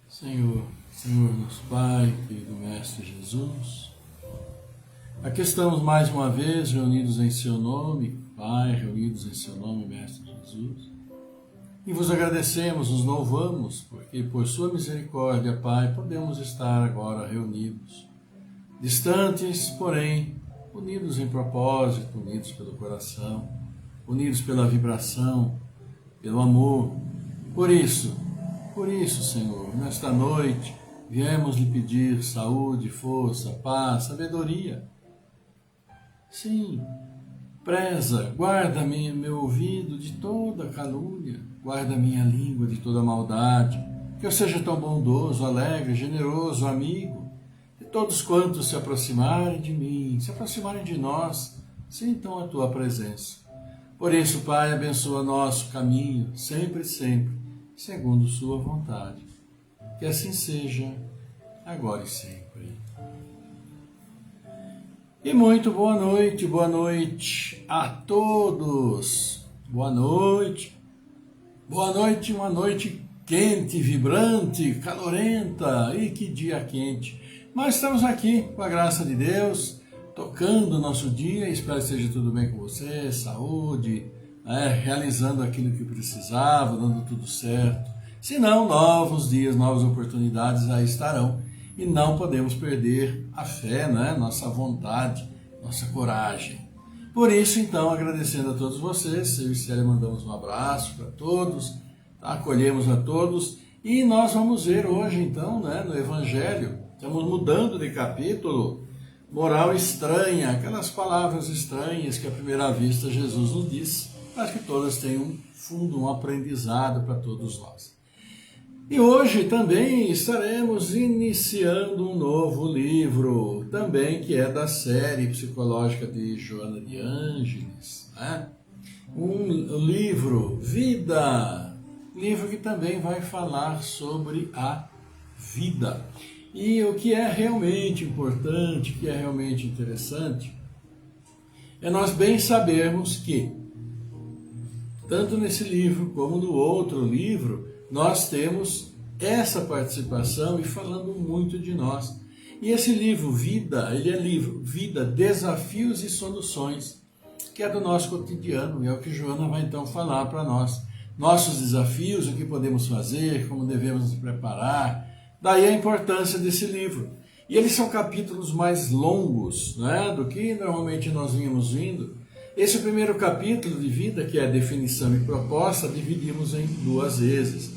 Senhor nosso Pai, querido Mestre Jesus, aqui estamos mais uma vez reunidos em Seu nome, Pai, reunidos em Seu nome, Mestre Jesus, e vos agradecemos, nos louvamos, porque por Sua misericórdia, Pai, podemos estar agora reunidos, distantes, porém, unidos em propósito, unidos pelo coração, unidos pela vibração, pelo amor. Por isso, Senhor, nesta noite, viemos lhe pedir saúde, força, paz, sabedoria. Sim, preza, guarda meu ouvido de toda calúnia, guarda minha língua de toda maldade, que eu seja tão bondoso, alegre, generoso, amigo, e todos quantos se aproximarem de mim, se aproximarem de nós, sintam a tua presença. Por isso, Pai, abençoa nosso caminho, sempre, segundo sua vontade. Que assim seja, agora e sempre. E muito boa noite a todos. Boa noite, uma noite quente, vibrante, calorenta, e que dia quente. Mas estamos aqui, com a graça de Deus, tocando o nosso dia, espero que esteja tudo bem com você, saúde, realizando aquilo que precisava, dando tudo certo. Se não, novos dias, novas oportunidades aí estarão. E não podemos perder a fé, nossa vontade, nossa coragem. Por isso, então, agradecendo a todos vocês, eu e Célia mandamos um abraço para todos, acolhemos a todos. E nós vamos ver hoje, então, no Evangelho, estamos mudando de capítulo, moral estranha, aquelas palavras estranhas que à primeira vista Jesus nos disse, mas que todas têm um fundo, um aprendizado para todos nós. E hoje também estaremos iniciando um novo livro, também que é da série psicológica de Joana de Ângeles, um livro, Vida, livro que também vai falar sobre a vida. E o que é realmente importante, o que é realmente interessante, é nós bem sabermos que, tanto nesse livro como no outro livro, nós temos essa participação e falando muito de nós. E esse livro, Vida, ele é livro Vida, Desafios e Soluções, que é do nosso cotidiano, e é o que Joana vai então falar para nós. Nossos desafios, o que podemos fazer, como devemos nos preparar. Daí a importância desse livro. E eles são capítulos mais longos, do que normalmente nós vínhamos vindo. Esse primeiro capítulo de Vida, que é a definição e proposta, dividimos em 2 vezes.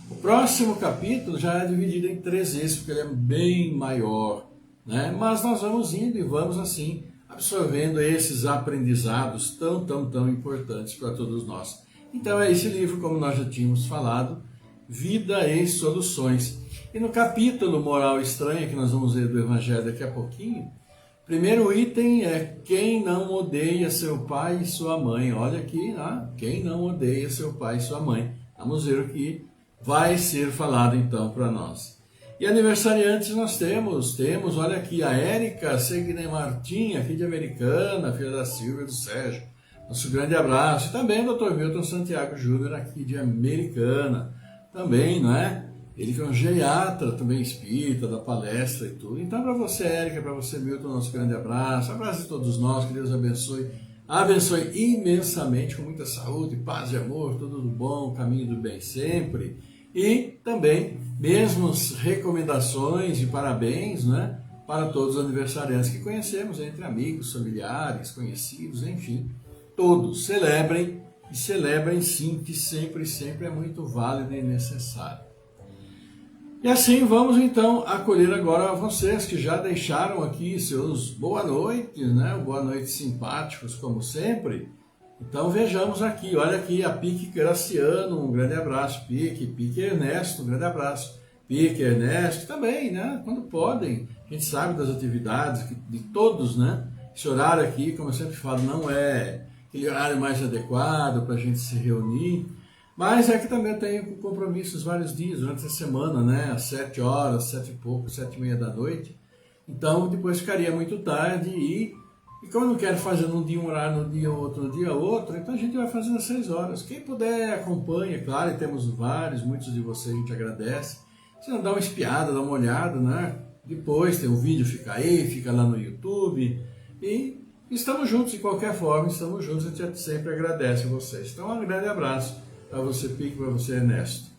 O próximo capítulo já é dividido em 3 vezes, porque ele é bem maior. Mas nós vamos indo e vamos assim, absorvendo esses aprendizados tão importantes para todos nós. Então é esse livro, como nós já tínhamos falado, Vida e Soluções. E no capítulo Moral Estranha, que nós vamos ver do Evangelho daqui a pouquinho, primeiro item é quem não odeia seu pai e sua mãe. Olha aqui, quem não odeia seu pai e sua mãe. Vamos ver o que vai ser falado então para nós. E aniversariantes nós temos, olha aqui, a Érica Segner Martim, aqui de Americana, filha da Silvia e do Sérgio. Nosso grande abraço. E também o Dr. Milton Santiago Júnior, aqui de Americana. Também, Ele que é um geriatra, também espírita, da palestra e tudo. Então, para você, Érica, para você, Milton, nosso grande abraço. Abraço a todos nós, que Deus abençoe. Abençoe imensamente, com muita saúde, paz e amor, tudo do bom, caminho do bem sempre. E também, mesmos recomendações e parabéns, para todos os aniversariantes que conhecemos, entre amigos, familiares, conhecidos, enfim. Todos celebrem, e celebrem sim, que sempre é muito válido e necessário. E assim vamos então acolher agora vocês que já deixaram aqui seus boa noite, boa noite simpáticos como sempre. Então vejamos aqui, olha aqui a Pique Graciano, um grande abraço, Pique Ernesto, um grande abraço, Pique Ernesto também, né? Quando podem, a gente sabe das atividades de todos, né? Esse horário aqui, como eu sempre falo, não é aquele horário mais adequado para a gente se reunir, mas é que também eu tenho compromissos vários dias durante a semana, né? Às 7 horas, 7 e pouco, 7:30 da noite. Então depois ficaria muito tarde e como eu não quero fazer num dia um horário, no dia outro, no dia outro, então a gente vai fazendo às 6 horas. Quem puder acompanha, claro, e temos vários, muitos de vocês a gente agradece. Se não dá uma espiada, dá uma olhada, né? Depois tem o vídeo, fica aí, fica lá no YouTube. E estamos juntos de qualquer forma, estamos juntos, a gente sempre agradece a vocês. Então um grande abraço para você, Pique, para você, Ernesto.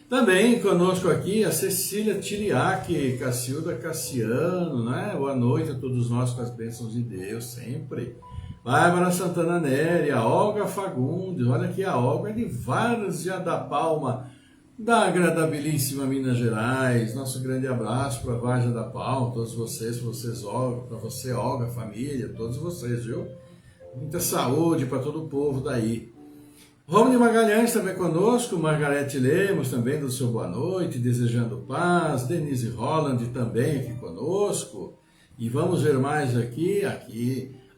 Também conosco aqui a Cecília Tiriac, Cacilda Cassiano, né? Boa noite a todos nós com as bênçãos de Deus, sempre. Bárbara Santana Nery, a Olga Fagundes, olha aqui a Olga é de Várzea da Palma, da agradabilíssima Minas Gerais. Nosso grande abraço para Várzea da Palma, todos vocês, Olga, para você, Olga, família, todos vocês, viu? Muita saúde para todo o povo daí. Rony Magalhães também conosco, Margarete Lemos também do seu boa noite, desejando paz, Denise Holland também aqui conosco, e vamos ver mais aqui,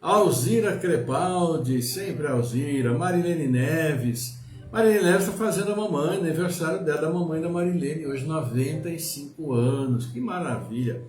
Alzira Crepaldi, sempre Alzira, Marilene Neves está fazendo a mamãe, aniversário dela, da mamãe da Marilene, hoje 95 anos, que maravilha,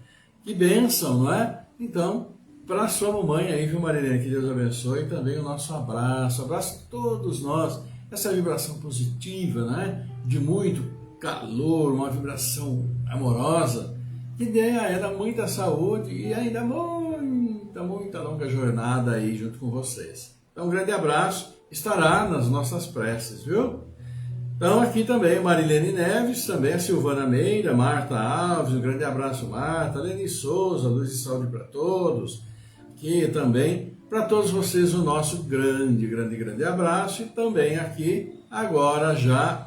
que bênção, não é? Então, para a sua mamãe aí, viu, Marilene, que Deus abençoe, e também o nosso abraço a todos nós, essa vibração positiva, né? De muito calor, uma vibração amorosa, que dê a ela muita saúde e ainda muita longa jornada aí junto com vocês. Então, um grande abraço, estará nas nossas preces, viu? Então, aqui também, Marilene Neves, também a Silvana Meira, Marta Alves, um grande abraço, Marta, Leni Souza, luz e saúde para todos, aqui também, para todos vocês o nosso grande abraço e também aqui, agora já,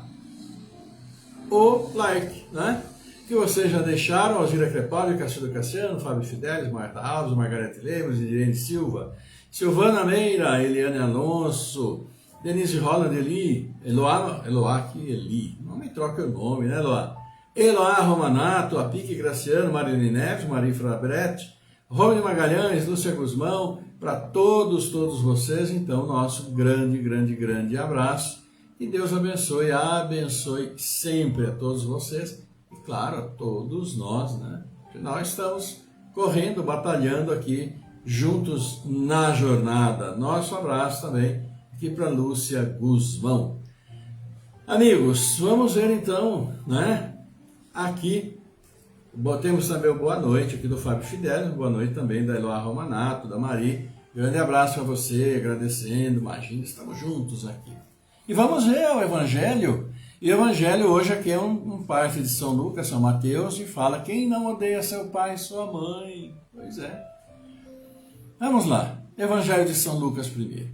o like, né? Que vocês já deixaram, Alzira Crepaldi, Cacilda Cassiano, Fábio Fidelis, Marta Alves, Margarete Lemos, Irene Silva, Silvana Meira, Eliane Alonso, Denise Holland, Eloá, não me troca o nome, né, Eloá Romanato, a Pique Graciano, Marilene Neves, Maria Frabretti, Rony Magalhães, Lúcia Guzmão, para todos vocês, então, nosso grande abraço. E Deus abençoe sempre a todos vocês e, claro, a todos nós, né? Que nós estamos correndo, batalhando aqui, juntos na jornada. Nosso abraço também aqui para Lúcia Guzmão. Amigos, vamos ver então, né? Aqui, temos também o boa noite aqui do Fábio Fidelis, boa noite também da Eloá Romanato, da Mari. Grande abraço para você, agradecendo, imagina, estamos juntos aqui. E vamos ver o Evangelho. E o Evangelho hoje aqui é um parte de São Lucas, São Mateus, e fala, quem não odeia seu pai e sua mãe? Pois é. Vamos lá, Evangelho de São Lucas primeiro.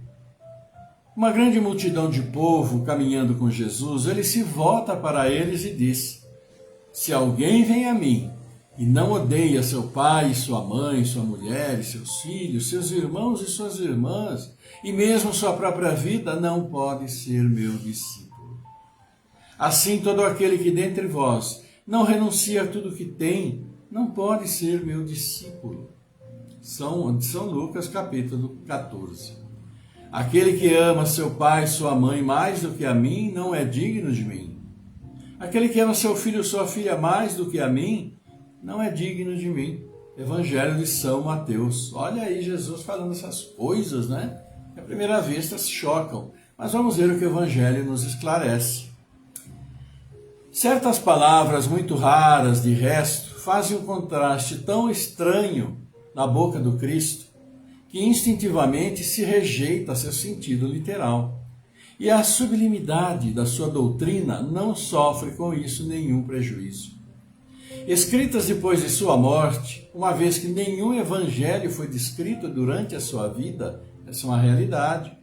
Uma grande multidão de povo caminhando com Jesus, ele se volta para eles e diz, se alguém vem a mim e não odeia seu pai e sua mãe, sua mulher e seus filhos, seus irmãos e suas irmãs, e mesmo sua própria vida, não pode ser meu discípulo. Assim, todo aquele que dentre vós não renuncia a tudo que tem, não pode ser meu discípulo. São Lucas, capítulo 14. Aquele que ama seu pai e sua mãe mais do que a mim, não é digno de mim. Aquele que ama seu filho ou sua filha mais do que a mim, não é digno de mim. Evangelho de São Mateus. Olha aí Jesus falando essas coisas, né? Que à primeira vista se chocam. Mas vamos ver o que o Evangelho nos esclarece. Certas palavras muito raras, de resto, fazem um contraste tão estranho na boca do Cristo, que instintivamente se rejeita seu sentido literal. E a sublimidade da sua doutrina não sofre com isso nenhum prejuízo. Escritas depois de sua morte, uma vez que nenhum evangelho foi descrito durante a sua vida, essa é uma realidade,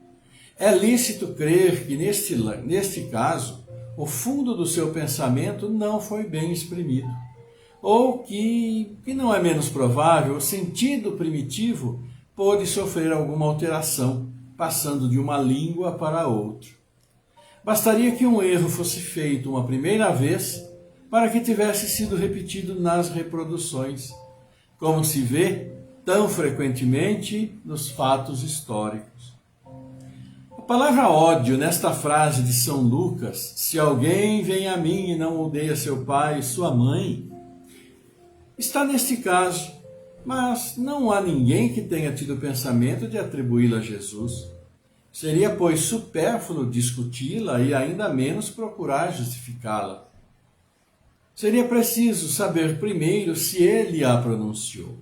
é lícito crer que neste caso, o fundo do seu pensamento não foi bem exprimido, ou que não é menos provável, o sentido primitivo pôde sofrer alguma alteração, passando de uma língua para outra. Bastaria que um erro fosse feito uma primeira vez para que tivesse sido repetido nas reproduções, como se vê tão frequentemente nos fatos históricos. A palavra ódio nesta frase de São Lucas, se alguém vem a mim e não odeia seu pai e sua mãe, está neste caso, mas não há ninguém que tenha tido o pensamento de atribuí-la a Jesus. Seria, pois, supérfluo discuti-la e ainda menos procurar justificá-la. Seria preciso saber primeiro se ele a pronunciou.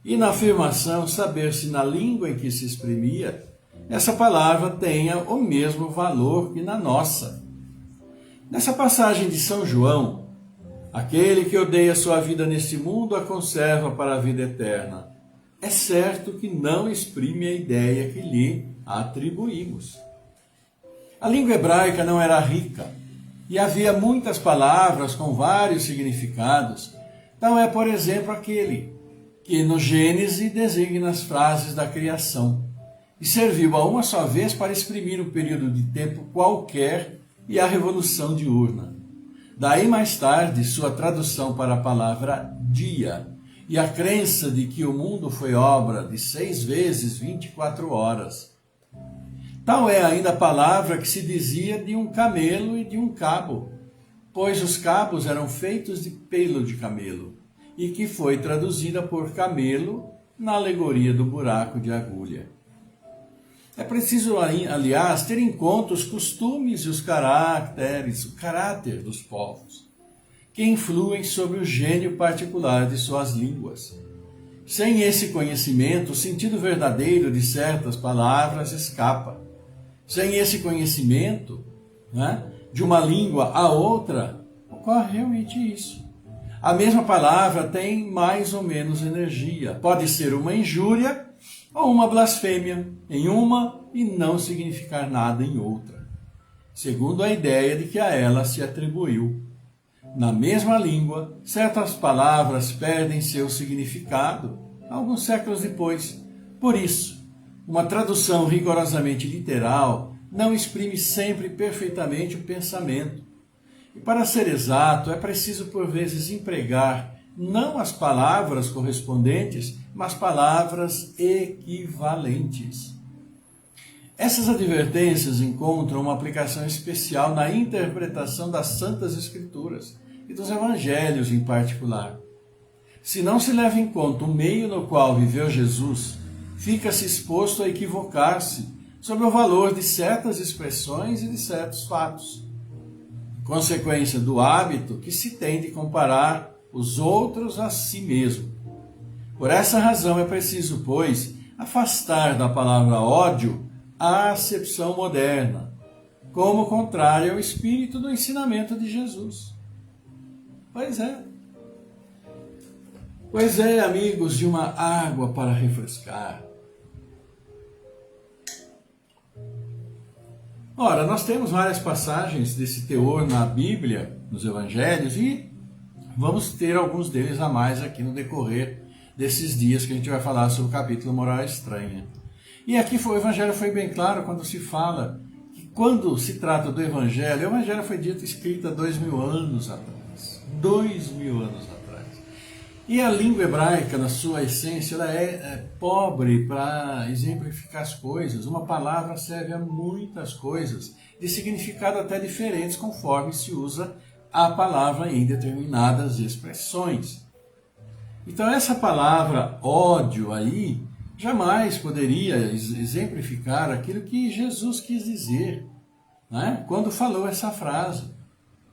E na afirmação, saber se na língua em que se exprimia, essa palavra tenha o mesmo valor que na nossa. Nessa passagem de São João, aquele que odeia sua vida neste mundo a conserva para a vida eterna. É certo que não exprime a ideia que lhe atribuímos. A língua hebraica não era rica e havia muitas palavras com vários significados. Então é, por exemplo, aquele que no Gênesis designa as frases da criação e serviu a uma só vez para exprimir um período de tempo qualquer e a revolução diurna. Daí mais tarde sua tradução para a palavra dia e a crença de que o mundo foi obra de 6 vezes 24 horas. Tal é ainda a palavra que se dizia de um camelo e de um cabo, pois os cabos eram feitos de pelo de camelo, e que foi traduzida por camelo na alegoria do buraco de agulha. É preciso, aliás, ter em conta os costumes e os caracteres, o caráter dos povos, que influem sobre o gênio particular de suas línguas. Sem esse conhecimento, o sentido verdadeiro de certas palavras escapa. Sem esse conhecimento, de uma língua a outra, ocorre realmente isso. A mesma palavra tem mais ou menos energia. Pode ser uma injúria ou uma blasfêmia em uma e não significar nada em outra, segundo a ideia de que a ela se atribuiu. Na mesma língua, certas palavras perdem seu significado alguns séculos depois. Por isso, uma tradução rigorosamente literal não exprime sempre perfeitamente o pensamento. E para ser exato, é preciso por vezes empregar não as palavras correspondentes, mas palavras equivalentes. Essas advertências encontram uma aplicação especial na interpretação das Santas Escrituras e dos Evangelhos em particular. Se não se leva em conta o meio no qual viveu Jesus, fica-se exposto a equivocar-se sobre o valor de certas expressões e de certos fatos, consequência do hábito que se tem de comparar os outros a si mesmo. Por essa razão é preciso, pois, afastar da palavra ódio a acepção moderna, como contrária ao espírito do ensinamento de Jesus. Pois é. Pois é, amigos, de uma água para refrescar. Ora, nós temos várias passagens desse teor na Bíblia, nos Evangelhos, e vamos ter alguns deles a mais aqui no decorrer desses dias que a gente vai falar sobre o capítulo Moral Estranha. E aqui o Evangelho foi bem claro quando se fala que quando se trata do Evangelho, o Evangelho foi dito escrito há 2000 anos atrás. 2000 anos atrás. E a língua hebraica, na sua essência, ela é pobre para exemplificar as coisas. Uma palavra serve a muitas coisas, de significado até diferentes, conforme se usa a palavra em determinadas expressões. Então essa palavra ódio aí jamais poderia exemplificar aquilo que Jesus quis dizer, quando falou essa frase.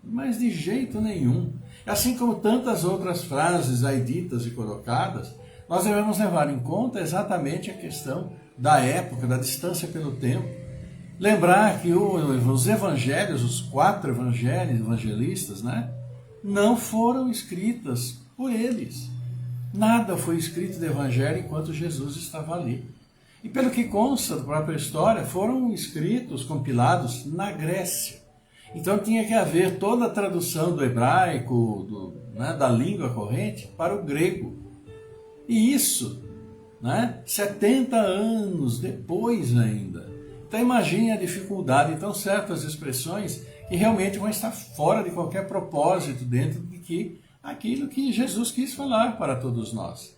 Mas de jeito nenhum. Assim como tantas outras frases aí ditas e colocadas, nós devemos levar em conta exatamente a questão da época, da distância pelo tempo. Lembrar que os evangelhos, os 4 evangelistas, não foram escritas por eles. Nada foi escrito de evangelho enquanto Jesus estava ali. E pelo que consta da própria história, foram escritos, compilados na Grécia. Então tinha que haver toda a tradução do hebraico, da língua corrente, para o grego. E isso né? 70 anos depois ainda. Então imagine a dificuldade. Então certas expressões que realmente vão estar fora de qualquer propósito dentro de que aquilo que Jesus quis falar para todos nós.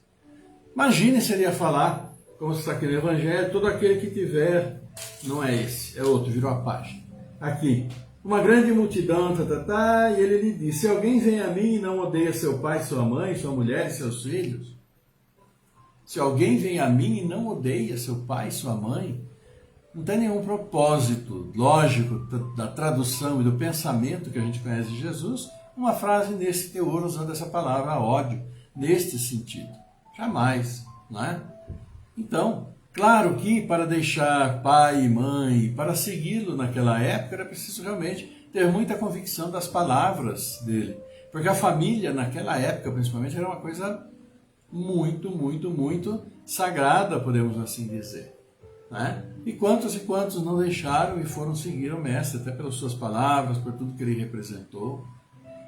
Imagine se ele ia falar, como está aqui no Evangelho, todo aquele que tiver, não é esse, é outro, virou a página. Aqui, uma grande multidão, e ele lhe disse, se alguém vem a mim e não odeia seu pai, sua mãe, sua mulher e seus filhos, se alguém vem a mim e não odeia seu pai, sua mãe, não tem nenhum propósito lógico da tradução e do pensamento que a gente conhece de Jesus, uma frase nesse teor usando essa palavra ódio, neste sentido. Jamais, não é? Então, claro que para deixar pai e mãe, para segui-lo naquela época, era preciso realmente ter muita convicção das palavras dele. Porque a família, naquela época, principalmente, era uma coisa muito, muito, muito sagrada, podemos assim dizer. Né? E quantos não deixaram e foram seguir o Mestre, até pelas suas palavras, por tudo que ele representou.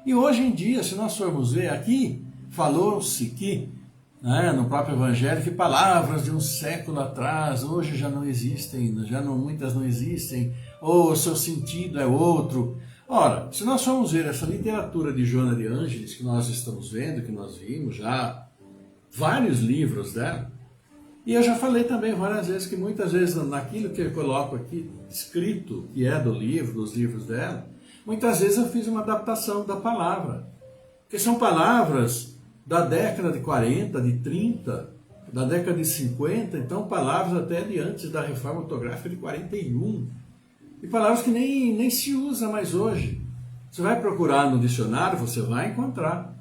E hoje em dia, se nós formos ver aqui, falou-se que, né, no próprio Evangelho, que palavras de um século atrás, hoje já não existem, muitas não existem, ou o seu sentido é outro. Ora, se nós formos ver essa literatura de Joana de Ângeles, que nós estamos vendo, que nós vimos já, vários livros dela, e eu já falei também várias vezes que muitas vezes naquilo que eu coloco aqui escrito, que é do livro, dos livros dela, muitas vezes eu fiz uma adaptação da palavra. Porque são palavras da década de 40, de 30, da década de 50, então palavras até de antes da reforma ortográfica de 41. E palavras que nem se usa mais hoje. Você vai procurar no dicionário, você vai encontrar.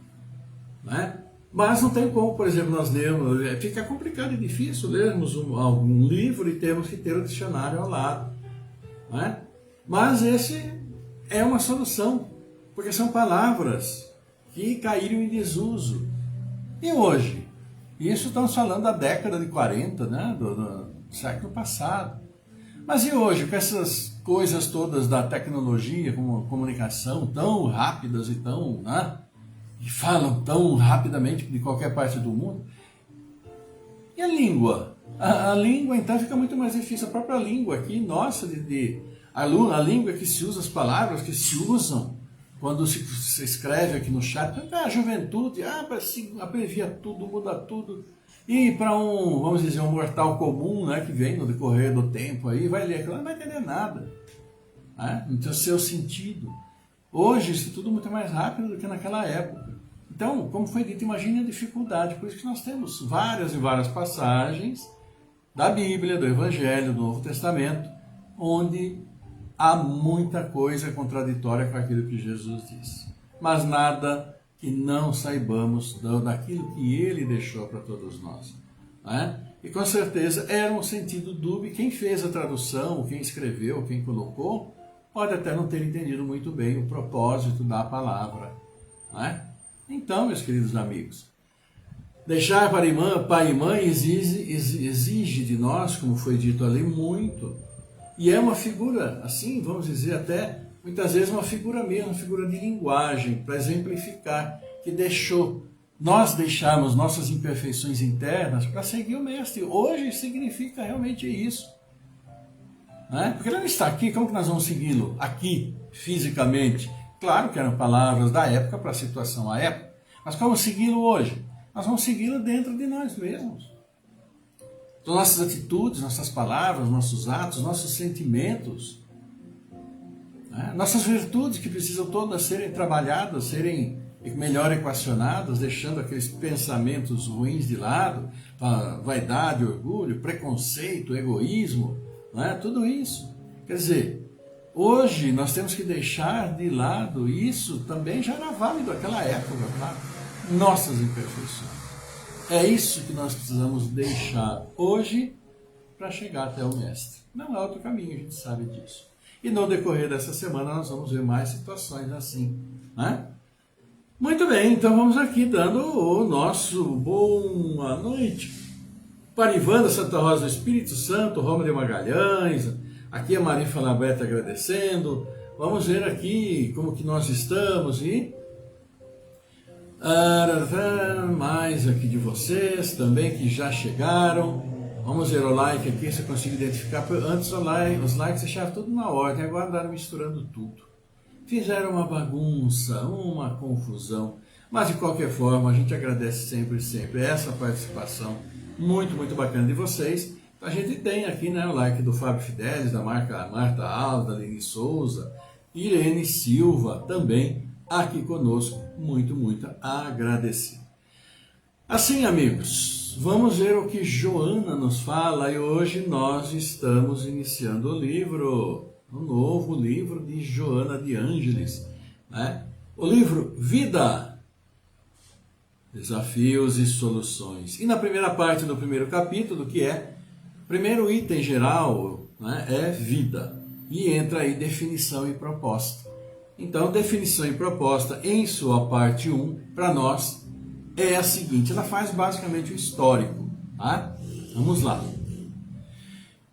Né? Mas não tem como, por exemplo, nós lermos, fica complicado e difícil lermos algum livro e termos que ter o dicionário ao lado. Né? Mas esse é uma solução, porque são palavras que caíram em desuso. E hoje? Isso estamos falando da década de 40, né? do século passado. Mas e hoje, com essas coisas todas da tecnologia, como comunicação, tão rápidas e tão... Né? que falam tão rapidamente de qualquer parte do mundo. E a língua? A língua, então, fica muito mais difícil. A própria língua aqui, nossa, a língua que se usa, as palavras que se usam quando se escreve aqui no chat, a juventude, abrevia tudo, muda tudo. E para vamos dizer, um mortal comum, né, que vem no decorrer do tempo aí, vai ler aquilo, não vai entender nada. Né? Não tem o seu sentido. Hoje, isso é tudo muito mais rápido do que naquela época. Então, como foi dito, imagine a dificuldade. Por isso que nós temos várias e várias passagens da Bíblia, do Evangelho, do Novo Testamento, onde há muita coisa contraditória com aquilo que Jesus disse. Mas nada que não saibamos daquilo que ele deixou para todos nós. Né? E com certeza era um sentido dúbio. Quem fez a tradução, quem escreveu, quem colocou, pode até não ter entendido muito bem o propósito da palavra. Né? Então, meus queridos amigos, deixar para pai e mãe exige de nós, como foi dito ali, muito. E é uma figura, assim, vamos dizer até, muitas vezes uma figura mesmo, uma figura de linguagem, para exemplificar, que nós deixamos nossas imperfeições internas para seguir o Mestre. Hoje significa realmente isso. Né? Porque ele não está aqui, como que nós vamos segui-lo aqui, fisicamente? Claro que eram palavras da época para a situação à época, mas como segui-lo hoje? Nós vamos segui-lo dentro de nós mesmos. Então, nossas atitudes, nossas palavras, nossos atos, nossos sentimentos, né? Nossas virtudes que precisam todas serem trabalhadas, serem melhor equacionadas, deixando aqueles pensamentos ruins de lado, vaidade, orgulho, preconceito, egoísmo, né? Tudo isso. Quer dizer, hoje nós temos que deixar de lado isso, também já era válido naquela época, claro, nossas imperfeições. É isso que nós precisamos deixar hoje para chegar até o Mestre. Não há outro caminho, a gente sabe disso. E no decorrer dessa semana nós vamos ver mais situações assim. Né? Muito bem, então vamos aqui dando o nosso boa noite para Ivana Santa Rosa do Espírito Santo, Roma de Magalhães, aqui a Maria Falaberta agradecendo. Vamos ver aqui como que nós estamos e Mais aqui de vocês também que já chegaram. Vamos ver o like aqui, se eu consigo identificar. Antes os likes deixavam tudo na ordem, agora andaram misturando tudo. Fizeram uma bagunça, uma confusão. Mas de qualquer forma, a gente agradece sempre essa participação muito, muito bacana de vocês. A gente tem aqui, né, o like do Fábio Fidelis, da Marta Alves, da Leni Souza, Irene Silva também aqui conosco. Muito, muito agradecido. Assim, amigos, vamos ver o que Joana nos fala. E hoje nós estamos iniciando o novo livro de Joana de Ângeles, né? O livro Vida, Desafios e Soluções. E na primeira parte do primeiro capítulo, que é o primeiro item geral, né, é vida. E entra aí definição e proposta. Então, definição e proposta, em sua parte 1, para nós, é a seguinte. Ela faz basicamente o histórico. Tá? Vamos lá.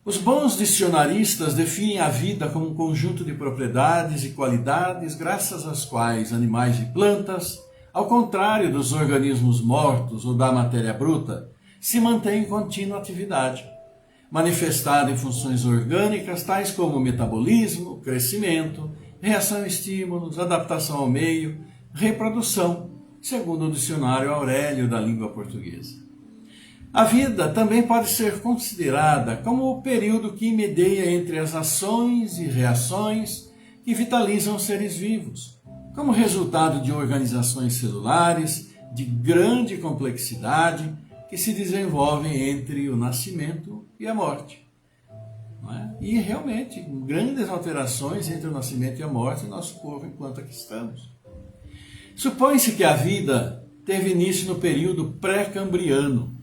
Os bons dicionaristas definem a vida como um conjunto de propriedades e qualidades graças às quais animais e plantas, ao contrário dos organismos mortos ou da matéria bruta, se mantêm em contínua atividade, manifestada em funções orgânicas tais como metabolismo, crescimento, reação a estímulos, adaptação ao meio, reprodução, segundo o dicionário Aurélio da língua portuguesa. A vida também pode ser considerada como o período que medeia entre as ações e reações que vitalizam os seres vivos, como resultado de organizações celulares de grande complexidade que se desenvolvem entre o nascimento e a morte. Não é? E realmente, grandes alterações entre o nascimento e a morte em nosso corpo enquanto aqui estamos. Supõe-se que a vida teve início no período pré-cambriano,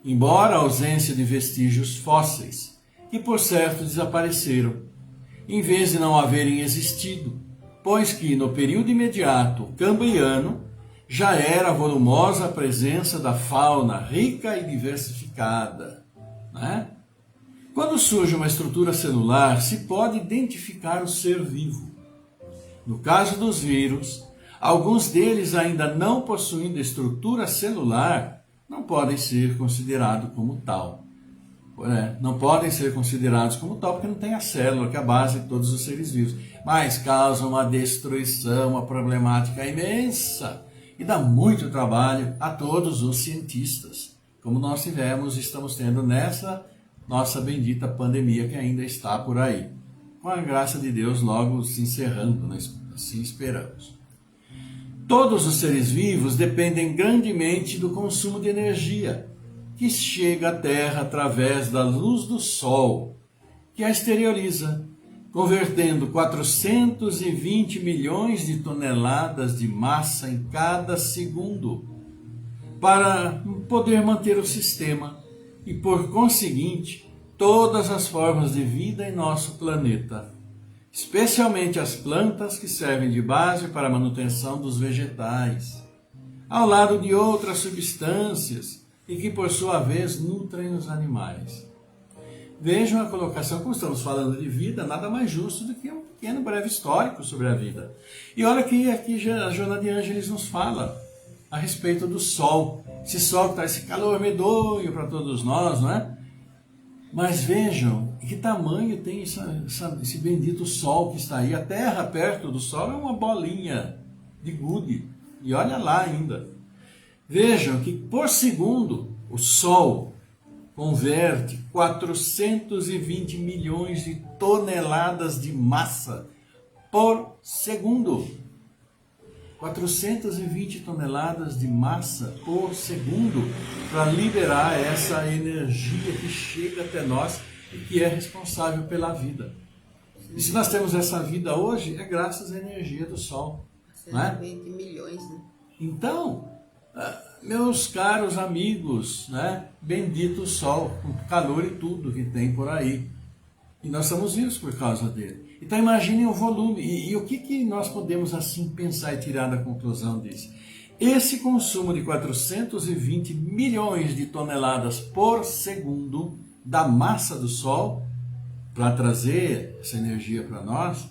embora a ausência de vestígios fósseis, que por certo desapareceram, em vez de não haverem existido, pois que no período imediato cambriano já era a volumosa presença da fauna rica e diversificada. Né? Quando surge uma estrutura celular, se pode identificar o ser vivo. No caso dos vírus, alguns deles ainda não possuindo estrutura celular, não podem ser considerados como tal. Não podem ser considerados como tal porque não tem a célula, que é a base de todos os seres vivos. Mas causam uma destruição, uma problemática imensa e dá muito trabalho a todos os cientistas, como nós estamos tendo nessa nossa bendita pandemia que ainda está por aí. Com a graça de Deus logo se encerrando, né? Assim esperamos. Todos os seres vivos dependem grandemente do consumo de energia, que chega à Terra através da luz do Sol, que a exterioriza, convertendo 420 milhões de toneladas de massa em cada segundo, para poder manter o sistema e, por conseguinte, todas as formas de vida em nosso planeta, especialmente as plantas que servem de base para a manutenção dos vegetais, ao lado de outras substâncias e que, por sua vez, nutrem os animais. Vejam a colocação, como estamos falando de vida, nada mais justo do que um pequeno breve histórico sobre a vida. E olha que aqui a Joana de Ângeles nos fala a respeito do Sol. Esse Sol que está esse calor medonho para todos nós, não é? Mas vejam que tamanho tem esse bendito Sol que está aí. A Terra perto do Sol é uma bolinha de gude. E olha lá ainda. Vejam que por segundo o Sol converte 420 milhões de toneladas de massa por segundo. 420 toneladas de massa por segundo para liberar essa energia que chega até nós e que é responsável pela vida. E se nós temos essa vida hoje, é graças à energia do Sol. 420 milhões, né? Então, meus caros amigos, né? Bendito Sol, com calor e tudo que tem por aí. E nós estamos vivos por causa dele. Então imaginem o volume. E o que nós podemos assim pensar e tirar da conclusão disso? Esse consumo de 420 milhões de toneladas por segundo da massa do Sol, para trazer essa energia para nós,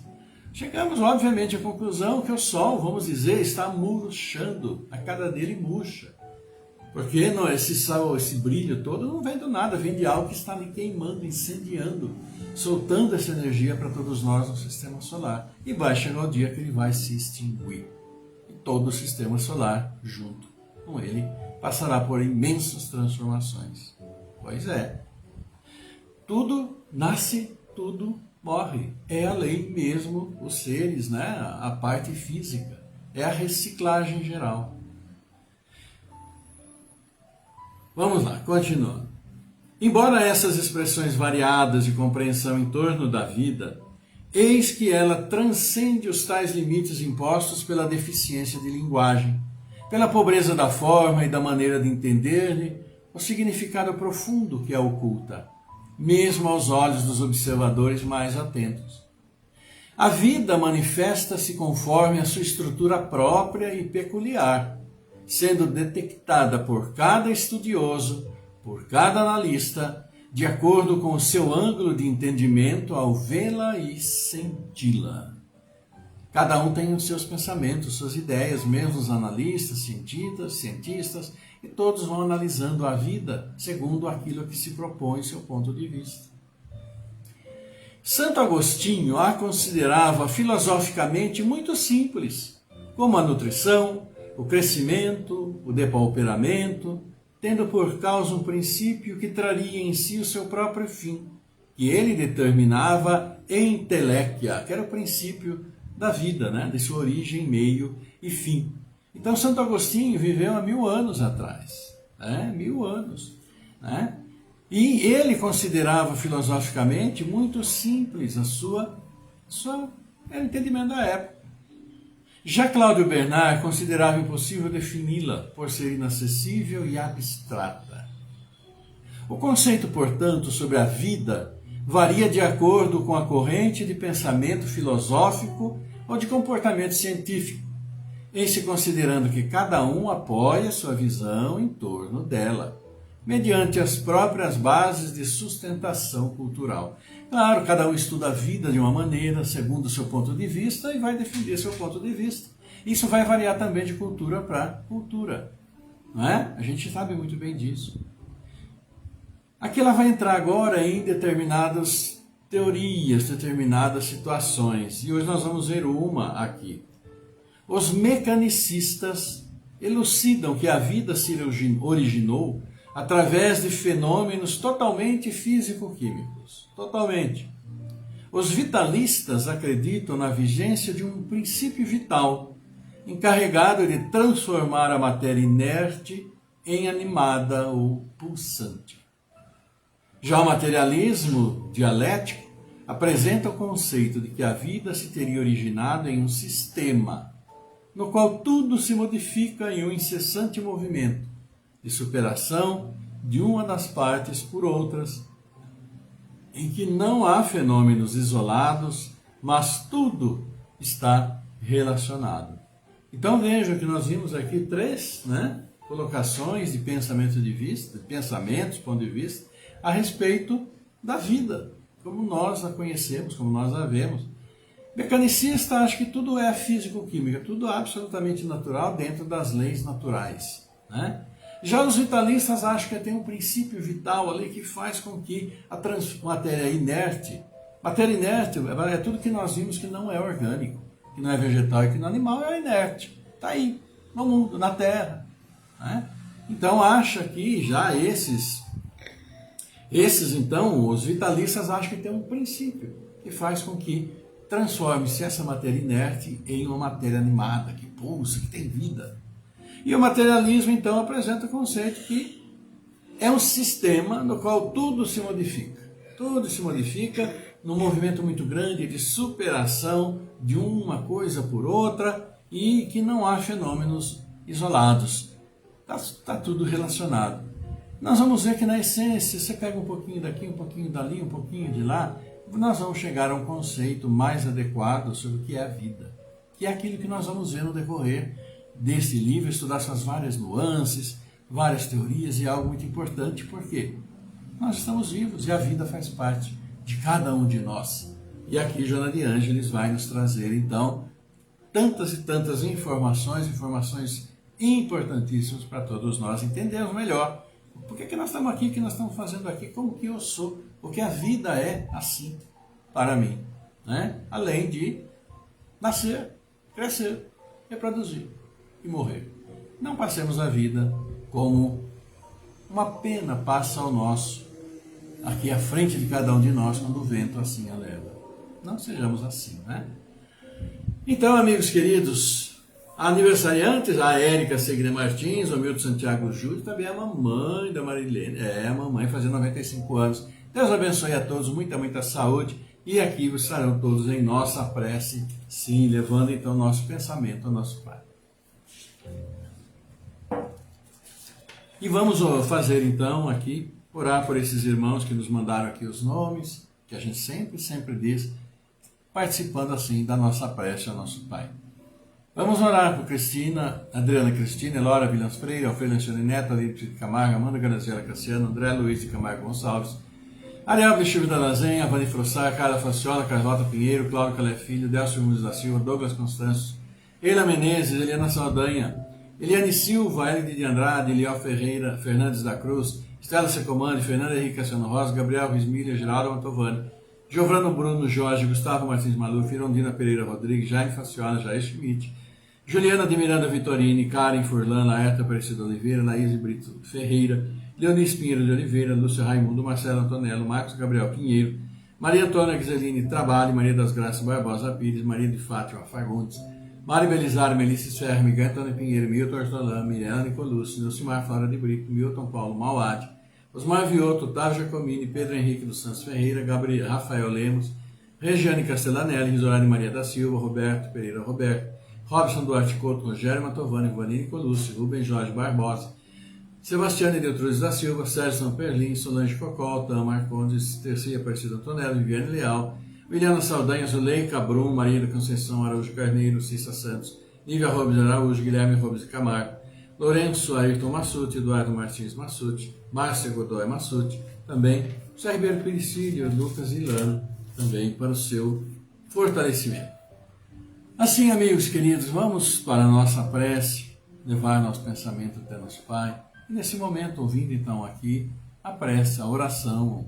Chegamos, obviamente, à conclusão que o Sol, vamos dizer, está murchando, a cara dele murcha. Porque não, esse sol, esse brilho todo não vem do nada, vem de algo que está ali queimando, incendiando, soltando essa energia para todos nós no sistema solar. E vai chegar o dia que ele vai se extinguir. E todo o sistema solar, junto com ele, passará por imensas transformações. Pois é. Tudo nasce, tudo morre. É a lei mesmo, os seres, né? A parte física. É a reciclagem geral. Vamos lá, continuando. Embora essas expressões variadas de compreensão em torno da vida, eis que ela transcende os tais limites impostos pela deficiência de linguagem, pela pobreza da forma e da maneira de entender-lhe o significado profundo que a oculta, mesmo aos olhos dos observadores mais atentos. A vida manifesta-se conforme a sua estrutura própria e peculiar, sendo detectada por cada estudioso, por cada analista, de acordo com o seu ângulo de entendimento ao vê-la e senti-la. Cada um tem os seus pensamentos, suas ideias, mesmo os analistas, cientistas, e todos vão analisando a vida segundo aquilo que se propõe seu ponto de vista. Santo Agostinho a considerava filosoficamente muito simples, como a nutrição, o crescimento, o depauperamento, tendo por causa um princípio que traria em si o seu próprio fim, que ele determinava entelequia, que era o princípio da vida, né? De sua origem, meio e fim. Então Santo Agostinho viveu há 1000 anos atrás, 1000 anos, né? E ele considerava filosoficamente muito simples era o entendimento da época. Já Cláudio Bernard considerava impossível defini-la por ser inacessível e abstrata. O conceito, portanto, sobre a vida varia de acordo com a corrente de pensamento filosófico ou de comportamento científico, em se considerando que cada um apoia sua visão em torno dela, mediante as próprias bases de sustentação cultural. Claro, cada um estuda a vida de uma maneira, segundo o seu ponto de vista, e vai defender seu ponto de vista. Isso vai variar também de cultura para cultura, não é? A gente sabe muito bem disso. Aqui ela vai entrar agora em determinadas teorias, determinadas situações, e hoje nós vamos ver uma aqui. Os mecanicistas elucidam que a vida se originou através de fenômenos totalmente físico-químicos. Totalmente. Os vitalistas acreditam na vigência de um princípio vital, encarregado de transformar a matéria inerte em animada ou pulsante. Já o materialismo dialético apresenta o conceito de que a vida se teria originado em um sistema, no qual tudo se modifica em um incessante movimento de superação de uma das partes por outras, em que não há fenômenos isolados, mas tudo está relacionado. Então vejam que nós vimos aqui 3 colocações de pensamento de vista, de pensamentos, ponto de vista, a respeito da vida, como nós a conhecemos, como nós a vemos. Mecanicista acha que tudo é físico-química, tudo é absolutamente natural dentro das leis naturais, né? Já os vitalistas acham que tem um princípio vital ali que faz com que a matéria inerte é tudo que nós vimos que não é orgânico, que não é vegetal e que não é animal, é inerte. Está aí, no mundo, na Terra, né? Então acha que já esses então, os vitalistas acham que tem um princípio que faz com que transforme-se essa matéria inerte em uma matéria animada, que pulsa, que tem vida. E o materialismo, então, apresenta o conceito que é um sistema no qual tudo se modifica. Tudo se modifica num movimento muito grande de superação de uma coisa por outra e que não há fenômenos isolados. Está tudo relacionado. Nós vamos ver que, na essência, você pega um pouquinho daqui, um pouquinho dali, um pouquinho de lá, nós vamos chegar a um conceito mais adequado sobre o que é a vida, que é aquilo que nós vamos ver no decorrer desse livro, estudar suas várias nuances, várias teorias, e algo muito importante, porque nós estamos vivos e a vida faz parte de cada um de nós. E aqui Joana de Ângeles vai nos trazer, então, tantas e tantas informações importantíssimas para todos nós entendermos melhor. Por que nós estamos aqui, o que nós estamos fazendo aqui, como que eu sou, porque a vida é assim para mim, né? Além de nascer, crescer, reproduzir e morrer. Não passemos a vida como uma pena passa ao nosso, aqui à frente de cada um de nós, quando o vento assim a leva. Não sejamos assim, né? Então, amigos queridos, a aniversariantes, a Érica Segre Martins, o Milton Santiago Júlio, também a mamãe da Marilene, a mamãe fazendo 95 anos. Deus abençoe a todos, muita, muita saúde, e aqui estarão todos em nossa prece, sim, levando então nosso pensamento ao nosso Pai. E vamos fazer então aqui, orar por esses irmãos que nos mandaram aqui os nomes, que a gente sempre diz, participando assim da nossa prece ao nosso Pai. Vamos orar por Cristina, Adriana Cristina, Elora Vilhans Freire, Alfredo Alexandre Neto, Alípio de Camargo, Amanda Graziela Cassiano, André Luiz de Camargo Gonçalves, Ariel Bichivo da Lazenha, Vani Frossar, Carla Faciola, Carlota Pinheiro, Cláudio Calé Filho, Delcio Muniz da Silva, Douglas Constâncio, Eila Menezes, Eliana Saldanha, Eliane Silva, Elide de Andrade, Eliel Ferreira, Fernandes da Cruz, Estela Secomani, Fernanda Henrique Cassiano Rosa, Gabriel Rismilha, Geraldo Mantovani, Giovano Bruno Jorge, Gustavo Martins Maluf, Irondina Pereira Rodrigues, Jaime Faciola, Jair Schmidt, Juliana de Miranda Vitorini, Karen Furlan, Laerta Aparecida Oliveira, Laís Brito Ferreira, Leonice Pinheiro de Oliveira, Lúcia Raimundo, Marcelo Antonello, Marcos Gabriel Pinheiro, Maria Antônia Giseline Trabalho, Maria das Graças Barbosa Pires, Maria de Fátima Fagundes, Mário Belisário, Melissa Ferro, Miguel Antônio Pinheiro, Milton Ortolã, Miriana Nicolucci, Lucimar Flora de Brito, Milton Paulo Mauad, Osmar Vioto, Otávio Giacomini, Pedro Henrique dos Santos Ferreira, Gabriel Rafael Lemos, Regiane Castellanelli, Risolari Maria da Silva, Roberto Pereira Roberto, Robson Duarte Couto, Rogério Mantovani, Vani Nicolucci, Rubem Jorge Barbosa, Sebastiane Deltruzes da Silva, Sérgio São Perlin, Solange Cocol, Tam Marcondes, Tercia Aparecida Antonello, Viviane Leal, Williana Saldanha, Zuleika Brum, Maria da Conceição Araújo Carneiro, Cissa Santos, Nívia Robes Araújo, Guilherme Robes de Camargo, Lourenço Ayrton Massuti, Eduardo Martins Massuti, Márcia Godoy Massuti, também José Ribeiro Piricílio, Lucas Ilano, também para o seu fortalecimento. Assim, amigos queridos, vamos para a nossa prece, levar nosso pensamento até nosso Pai, e nesse momento, ouvindo então aqui a prece, a oração,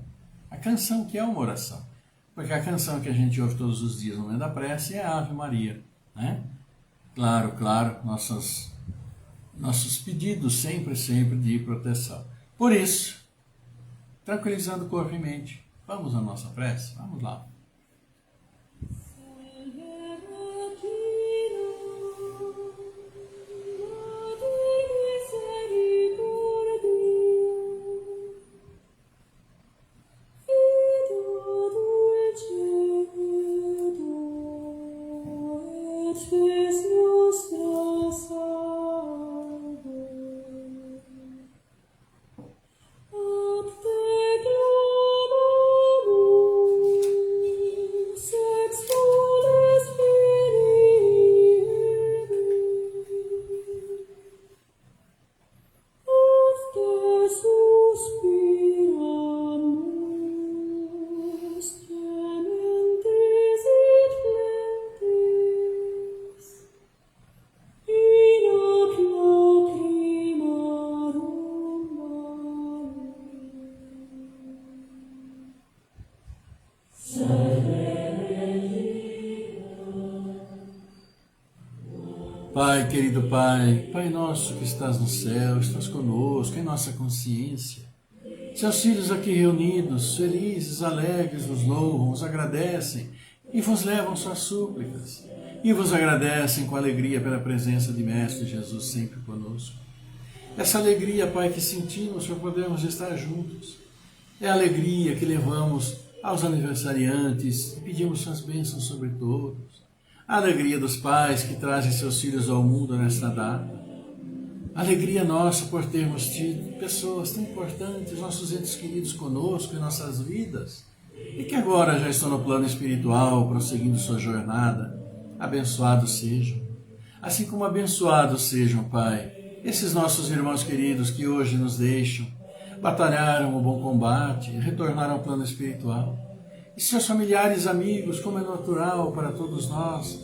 a canção que é uma oração. Porque a canção que a gente ouve todos os dias no momento da prece é a Ave Maria, né? Claro, nossos pedidos sempre de proteção. Por isso, tranquilizando o corpo e mente, vamos à nossa prece? Vamos lá. Pai, querido Pai, Pai nosso que estás no céu, estás conosco, em nossa consciência. Seus filhos aqui reunidos, felizes, alegres, vos louvam, vos agradecem e vos levam suas súplicas. E vos agradecem com alegria pela presença de Mestre Jesus sempre conosco. Essa alegria, Pai, que sentimos por podermos estar juntos. É a alegria que levamos aos aniversariantes e pedimos suas bênçãos sobre todos. A alegria dos pais que trazem seus filhos ao mundo nesta data. A alegria nossa por termos tido pessoas tão importantes, nossos entes queridos conosco em nossas vidas, e que agora já estão no plano espiritual, prosseguindo sua jornada. Abençoados sejam. Assim como abençoados sejam, Pai, esses nossos irmãos queridos que hoje nos deixam, batalharam o bom combate, retornaram ao plano espiritual. e seus familiares amigos, como é natural para todos nós,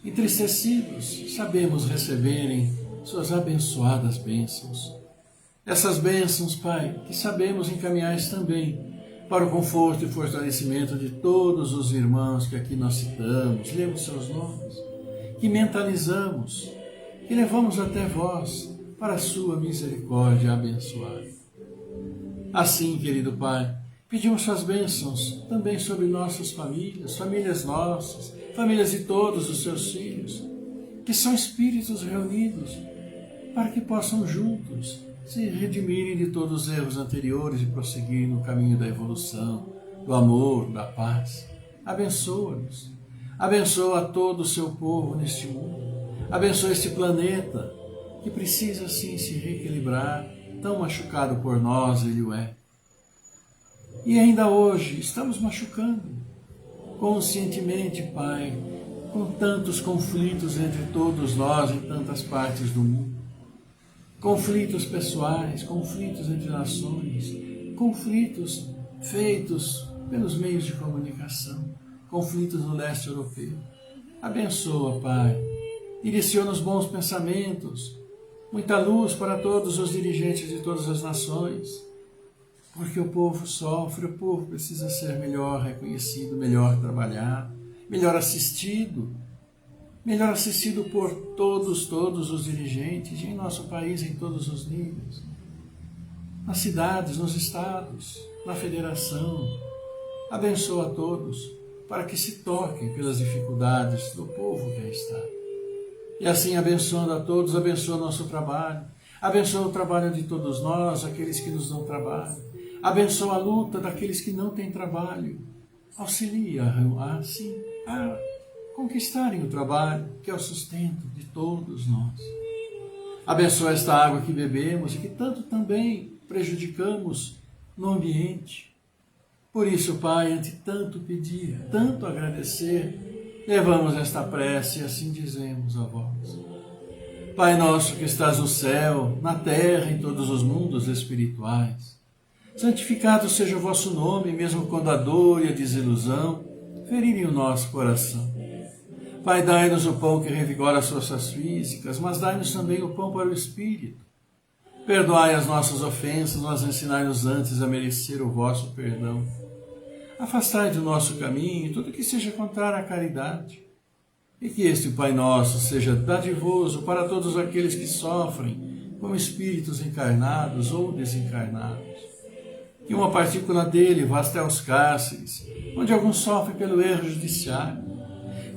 entristecidos, sabemos receberem suas abençoadas bênçãos. Essas bênçãos, Pai, que sabemos encaminhar também para o conforto e fortalecimento de todos os irmãos que aqui nós citamos, lemos seus nomes, que mentalizamos, que levamos até vós para a sua misericórdia abençoada. Assim, querido Pai, pedimos suas bênçãos também sobre nossas famílias, famílias nossas, famílias de todos os seus filhos, que são espíritos reunidos, para que possam juntos se redimirem de todos os erros anteriores e prosseguir no caminho da evolução, do amor, da paz. Abençoa-nos. Abençoa todo o seu povo neste mundo. Abençoa este planeta, que precisa sim se reequilibrar, tão machucado por nós ele o é. E ainda hoje estamos machucando, conscientemente, Pai, com tantos conflitos entre todos nós em tantas partes do mundo. Conflitos pessoais, conflitos entre nações, conflitos feitos pelos meios de comunicação, conflitos no leste europeu. Abençoa, Pai, direciona-nos bons pensamentos, muita luz para todos os dirigentes de todas as nações, porque o povo sofre, o povo precisa ser melhor reconhecido, melhor trabalhado, melhor assistido por todos os dirigentes, em nosso país, em todos os níveis, nas cidades, nos estados, na federação. Abençoa a todos, para que se toquem pelas dificuldades do povo que aí está. E assim, abençoando a todos, abençoa nosso trabalho, abençoa o trabalho de todos nós, aqueles que nos dão trabalho, abençoa a luta daqueles que não têm trabalho, auxilia assim a conquistarem o trabalho, que é o sustento de todos nós. Abençoa esta água que bebemos e que tanto também prejudicamos no ambiente. Por isso, Pai, ante tanto pedir, tanto agradecer, levamos esta prece e assim dizemos a vós. Pai nosso que estás no céu, na terra, em todos os mundos espirituais, santificado seja o vosso nome, mesmo quando a dor e a desilusão ferirem o nosso coração. Pai, dai-nos o pão que revigora as forças físicas, mas dai-nos também o pão para o Espírito. Perdoai as nossas ofensas, mas ensinai-nos antes a merecer o vosso perdão. Afastai do nosso caminho tudo que seja contrário à caridade. E que este Pai Nosso seja dadivoso para todos aqueles que sofrem como espíritos encarnados ou desencarnados. Que uma partícula dele vá até os cárceres, onde alguns sofrem pelo erro judiciário,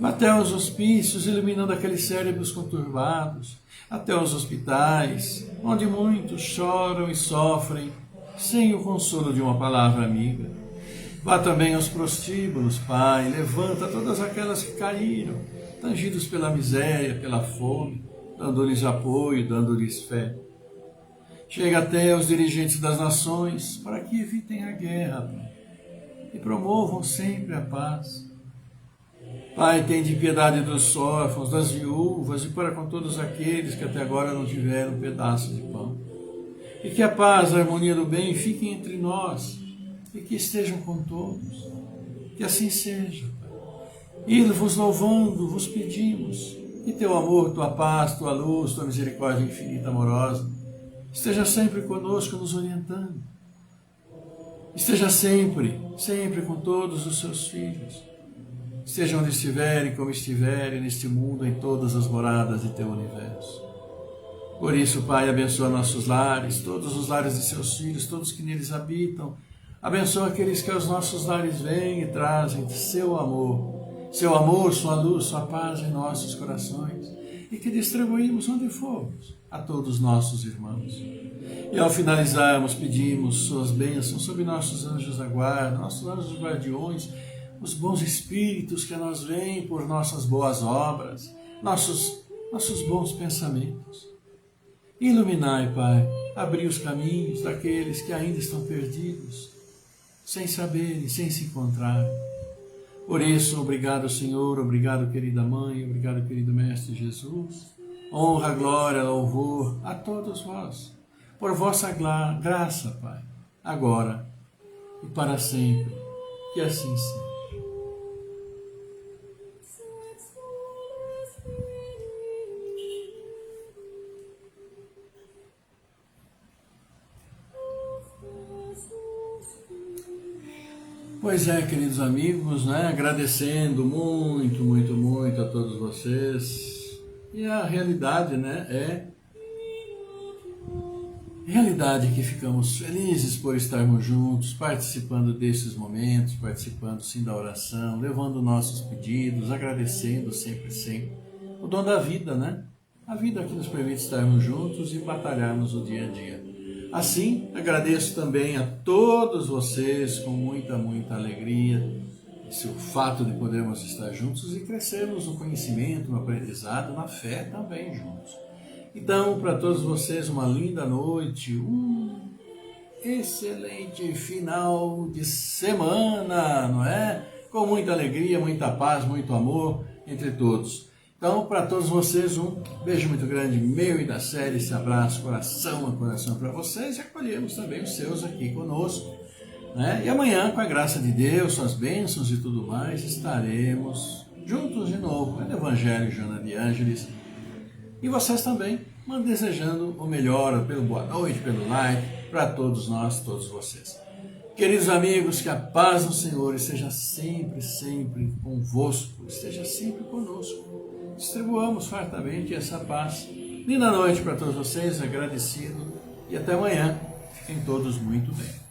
até os hospícios, iluminando aqueles cérebros conturbados, até os hospitais, onde muitos choram e sofrem, sem o consolo de uma palavra amiga. Vá também aos prostíbulos, Pai, levanta todas aquelas que caíram, tangidos pela miséria, pela fome, dando-lhes apoio, dando-lhes fé. Chega até aos dirigentes das nações, para que evitem a guerra, Pai, e promovam sempre a paz. Pai, tende piedade dos órfãos, das viúvas e para com todos aqueles que até agora não tiveram um pedaço de pão. E que a paz, a harmonia do bem fiquem entre nós e que estejam com todos. Que assim seja, Pai. E vos louvando, vos pedimos que teu amor, tua paz, tua luz, tua misericórdia infinita, amorosa, esteja sempre conosco, nos orientando. Esteja sempre com todos os seus filhos. Estejam onde estiverem, como estiverem, neste mundo, em todas as moradas de teu universo. Por isso, Pai, abençoa nossos lares, todos os lares de seus filhos, todos que neles habitam. Abençoa aqueles que aos nossos lares vêm e trazem seu amor, sua luz, sua paz em nossos corações, e que distribuímos onde formos a todos os nossos irmãos. E ao finalizarmos, pedimos suas bênçãos sobre nossos anjos da guarda, nossos anjos guardiões, os bons espíritos que a nós vêm por nossas boas obras, nossos bons pensamentos. Iluminai, Pai, abri os caminhos daqueles que ainda estão perdidos, sem saberem, sem se encontrarem. Por isso, obrigado, Senhor, obrigado, querida Mãe, obrigado, querido Mestre Jesus. Honra, glória, louvor a todos vós, por vossa graça, Pai, agora e para sempre. Que assim seja. Pois é, queridos amigos, né? Agradecendo muito, muito, muito a todos vocês. E a realidade, né, realidade que ficamos felizes por estarmos juntos, participando desses momentos, participando sim da oração, levando nossos pedidos, agradecendo sempre, sempre o dom da vida, né? A vida que nos permite estarmos juntos e batalharmos o dia a dia. Assim, agradeço também a todos vocês com muita, muita alegria, esse o fato de podermos estar juntos e crescermos no conhecimento, no aprendizado, na fé também juntos. Então, para todos vocês, uma linda noite, um excelente final de semana, não é? Com muita alegria, muita paz, muito amor entre todos. Então, para todos vocês, um beijo muito grande, meu e da série, esse abraço, coração a coração para vocês, e acolhemos também os seus aqui conosco, né? E amanhã, com a graça de Deus, suas bênçãos e tudo mais, estaremos juntos de novo no Evangelho Joana de Ângeles. E vocês também, desejando o melhor, pelo boa noite, pelo like, para todos nós, todos vocês. Queridos amigos, que a paz do Senhor esteja sempre, sempre convosco, esteja sempre conosco. Distribuamos fartamente essa paz. Linda noite para todos vocês, agradecido, e até amanhã. Fiquem todos muito bem.